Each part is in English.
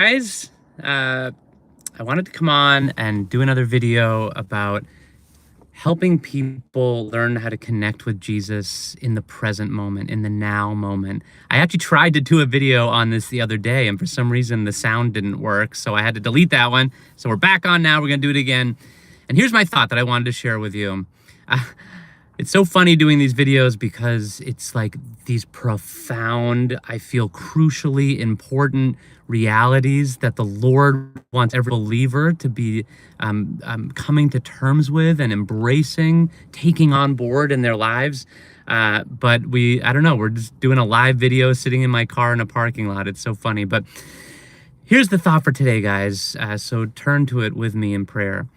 Guys, I wanted to come on and do another video about helping people learn how to connect with Jesus in the present moment, in the now moment. I actually tried to do a video on this the other day, and for some reason the sound didn't work, so I had to delete that one. So we're back on now. We're going to do it again. And here's my thought that I wanted to share with you. It's so funny doing these videos because it's like these profound, I feel crucially important realities that the Lord wants every believer to be coming to terms with and embracing, taking on board in their lives. But I don't know, we're just doing a live video sitting in my car in a parking lot. It's so funny. But here's the thought for today, guys. So turn to it with me in prayer.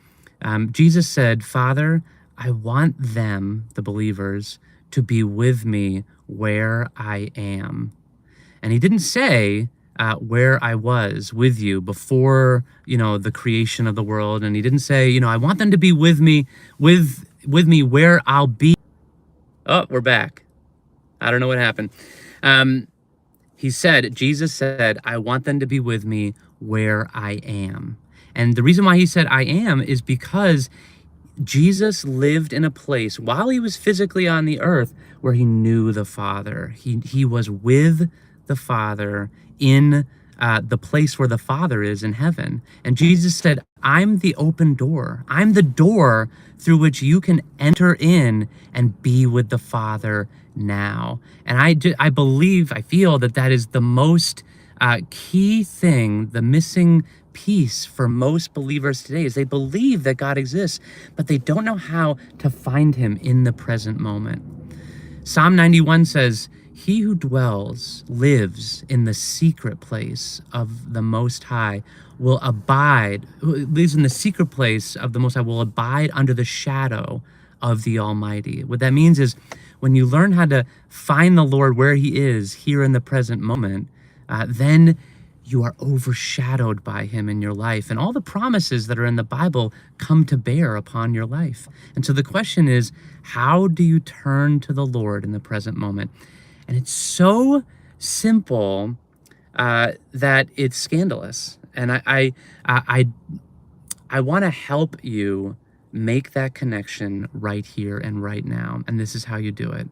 Jesus said, Father, I want them, the believers, to be with me where I am. And he didn't say where I was with you before, the creation of the world. And he didn't say, I want them to be with me, with me where I'll be. Oh, we're back. I don't know what happened. Jesus said, I want them to be with me where I am. And the reason why he said I am is because Jesus lived in a place while he was physically on the earth where he knew the Father. He was with the Father in the place where the Father is in heaven. And Jesus said, I'm the open door. I'm the door through which you can enter in and be with the Father now. And I feel that is the most key thing, the missing piece for most believers today is they believe that God exists, but they don't know how to find him in the present moment. Psalm 91 says, he who lives in the secret place of the Most High will abide, who lives in the secret place of the Most High will abide under the shadow of the Almighty. What that means is when you learn how to find the Lord where he is here in the present moment, then you are overshadowed by him in your life. And all the promises that are in the Bible come to bear upon your life. And so the question is, how do you turn to the Lord in the present moment? And it's so simple that it's scandalous. And I want to help you make that connection right here and right now. And this is how you do it.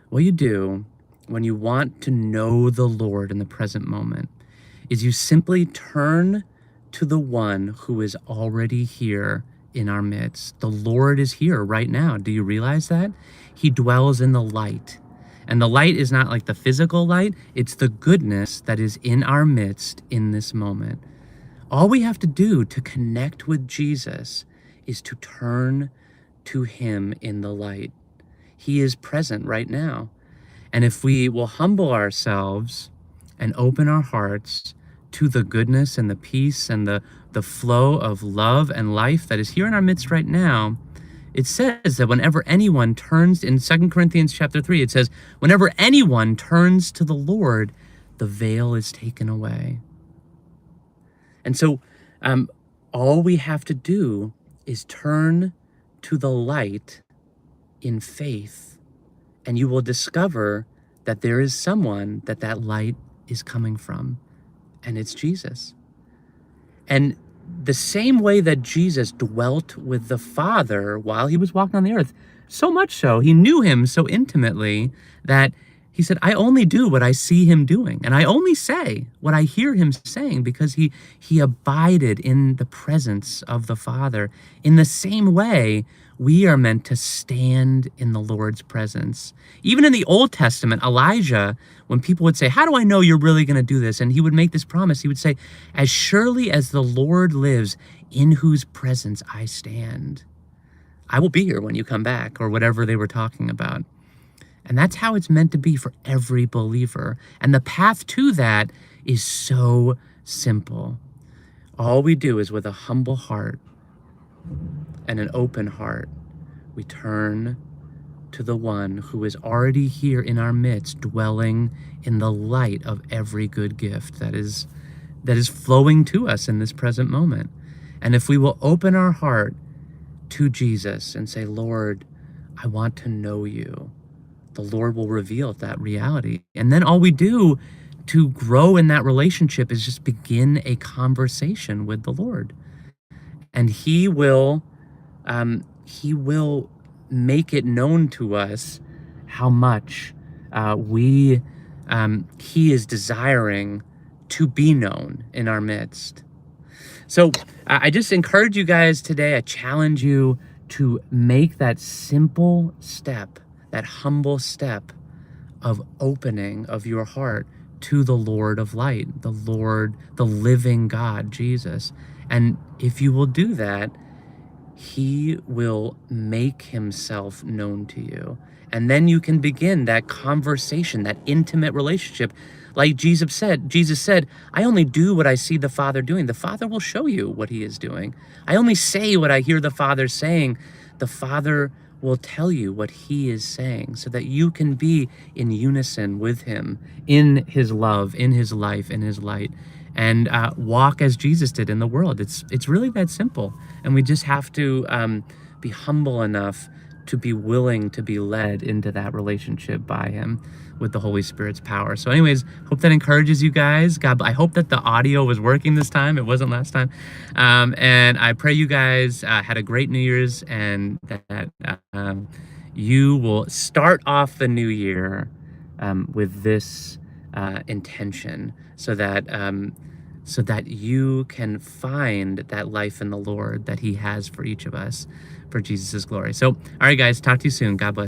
What you do when you want to know the Lord in the present moment is you simply turn to the one who is already here in our midst. The Lord is here right now. Do you realize that? He dwells in the light. And the light is not like the physical light. It's the goodness that is in our midst in this moment. All we have to do to connect with Jesus is to turn to him in the light. He is present right now. And if we will humble ourselves and open our hearts to the goodness and the peace and the flow of love and life that is here in our midst right now, it says that whenever anyone turns, in 2 Corinthians chapter 3, it says, whenever anyone turns to the Lord, the veil is taken away. And so all we have to do is turn to the light in faith, and you will discover that there is someone that light is coming from, and it's Jesus. And the same way that Jesus dwelt with the Father while he was walking on the earth, so much so, he knew him so intimately that he said, I only do what I see him doing, and I only say what I hear him saying, because he abided in the presence of the Father. In the same way, we are meant to stand in the Lord's presence. Even in the Old Testament, Elijah, when people would say, how do I know you're really going to do this? And he would make this promise. He would say, as surely as the Lord lives, in whose presence I stand, I will be here when you come back, or whatever they were talking about. And that's how it's meant to be for every believer. And the path to that is so simple. All we do is, with a humble heart and an open heart, we turn to the one who is already here in our midst, dwelling in the light of every good gift that is flowing to us in this present moment. And if we will open our heart to Jesus and say, Lord, I want to know you, the Lord will reveal that reality. And then all we do to grow in that relationship is just begin a conversation with the Lord, and he will make it known to us how much we he is desiring to be known in our midst. So I just encourage you guys today. I challenge you to make that simple step, that humble step of opening of your heart to the Lord of light, the Lord, the living God, Jesus. And if you will do that, he will make himself known to you. And then you can begin that conversation, that intimate relationship. Like Jesus said, I only do what I see the Father doing. The Father will show you what he is doing. I only say what I hear the Father saying. The Father will tell you what he is saying so that you can be in unison with him in his love, in his life, in his light, and walk as Jesus did in the world. It's really that simple. And we just have to be humble enough to be willing to be led into that relationship by him with the Holy Spirit's power. So anyways, hope that encourages you guys. God, I hope that the audio was working this time. It wasn't last time. And I pray you guys had a great New Year's, and that you will start off the new year with this intention, so that you can find that life in the Lord that he has for each of us, for Jesus' glory. So, all right, guys, talk to you soon. God bless.